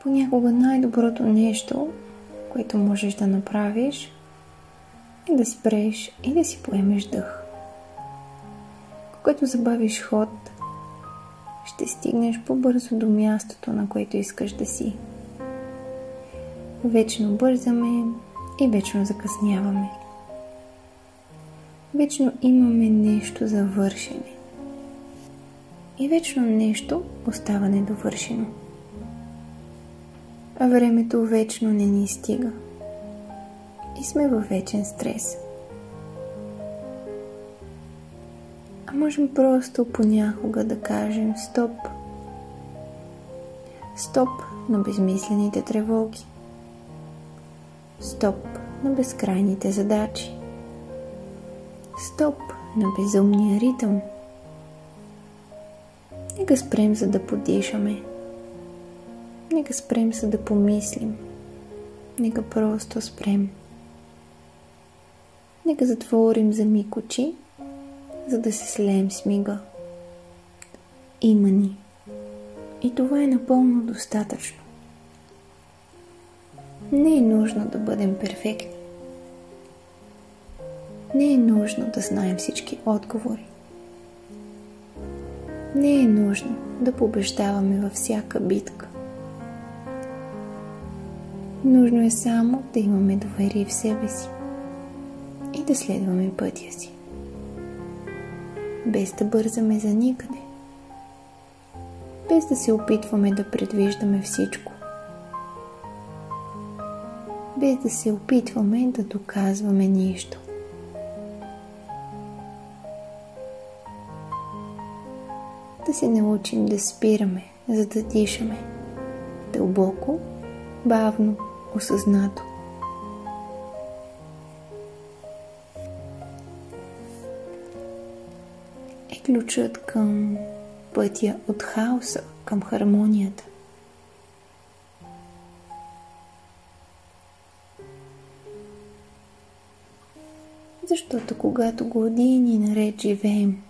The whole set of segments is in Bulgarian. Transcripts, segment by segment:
Понякога най-доброто нещо, което можеш да направиш, е да спреш и да си поемеш дъх. Когато забавиш ход, ще стигнеш по-бързо до мястото, на което искаш да си. Вечно бързаме и вечно закъсняваме. Вечно имаме нещо за вършене. И вечно нещо остава недовършено. А времето вечно не ни стига. И сме във вечен стрес. А можем просто понякога да кажем стоп. Стоп на безмислените тревоги. Стоп на безкрайните задачи. Стоп на безумния ритъм. Нека спрем, за да подишаме. Нека спрем, за да помислим. Нека просто спрем. Нека затворим за миг очи, за да се слеем с мига. Има ни. И това е напълно достатъчно. Не е нужно да бъдем перфектни. Не е нужно да знаем всички отговори. Не е нужно да побеждаваме във всяка битка. Нужно е само да имаме доверие в себе си и да следваме пътя си. Без да бързаме за никъде. Без да се опитваме да предвиждаме всичко. Без да се опитваме да доказваме нищо. Да се научим да спираме, за да дишаме. Дълбоко, бавно, осъзнато. Е ключът към пътя от хаоса към хармонията. Защото когато години наред живеем,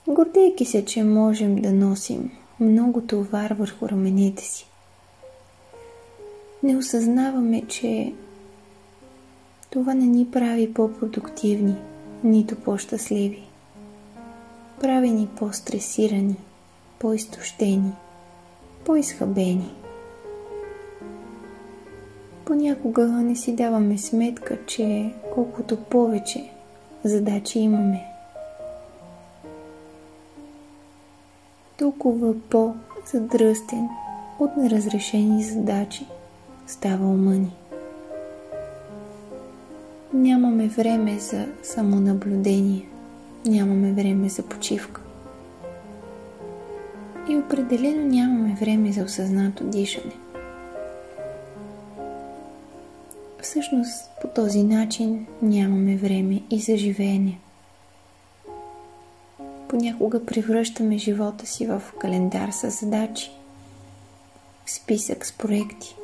гордейки се, че можем да носим много товар върху раменете си, не осъзнаваме, че това не ни прави по-продуктивни, нито по-щастливи. Прави ни по-стресирани, по-изтощени, по-изхабени. Понякога не си даваме сметка, че колкото повече задачи имаме, толкова по-задръстен от неразрешени задачи става ума ни. Нямаме време за самонаблюдение, нямаме време за почивка. И определено нямаме време за осъзнато дишане. Всъщност, по този начин нямаме време и за живеене. Понякога превръщаме живота си в календар с задачи, в списък с проекти,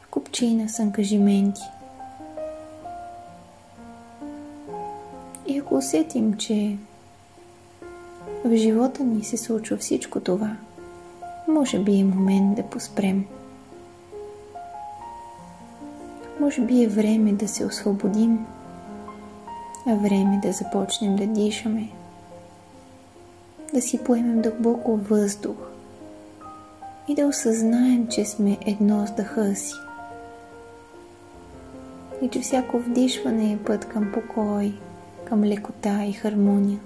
в купчина с ангажименти. И ако усетим, че в живота ни се случва всичко това, може би е момент да поспрем. Може би е време да се освободим, време да започнем да дишаме, да си поемем дълбоко въздух и да осъзнаем, че сме едно с дъха си и че всяко вдишване е път към покой, към лекота и хармония,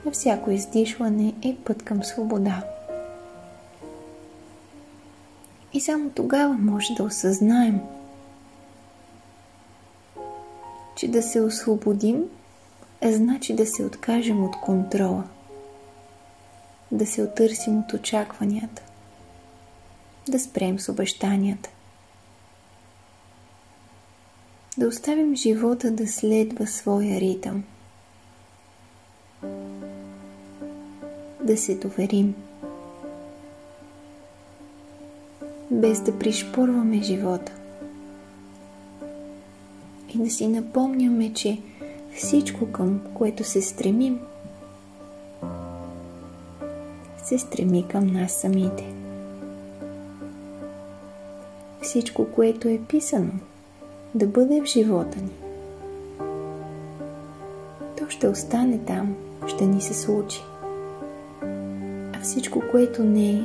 а всяко издишване е път към свобода. И само тогава може да осъзнаем, че да се освободим значи да се откажем от контрола, да се отърсим от очакванията, да спрем с обещанията, да оставим живота да следва своя ритъм, да се доверим, без да пришпорваме живота и да си напомняме, че всичко, към което се стремим, се стреми към нас самите. Всичко, което е писано да бъде в живота ни, то ще остане там, ще ни се случи. А всичко, което не е,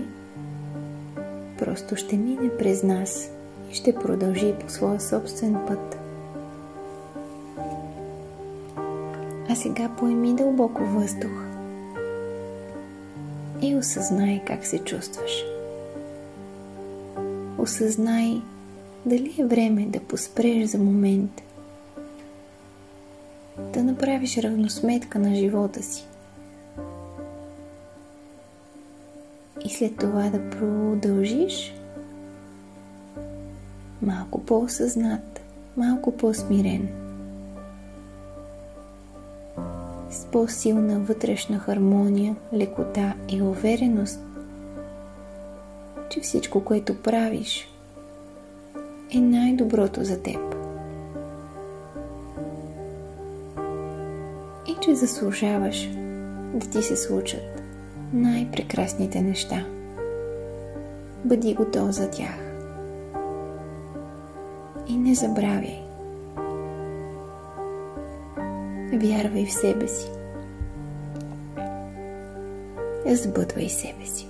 просто ще мине през нас и ще продължи по своя собствен път. А сега поеми дълбоко въздух и осъзнай как се чувстваш. Осъзнай дали е време да поспреш за момент, да направиш равносметка на живота си и след това да продължиш малко по-осъзнат, малко по-смирен, с по-силна вътрешна хармония, лекота и увереност, че всичко, което правиш, е най-доброто за теб и че заслужаваш да ти се случат най-прекрасните неща. Бъди готов за тях и не забравяй. Вярвай в себе си. Сбъдвай себе си.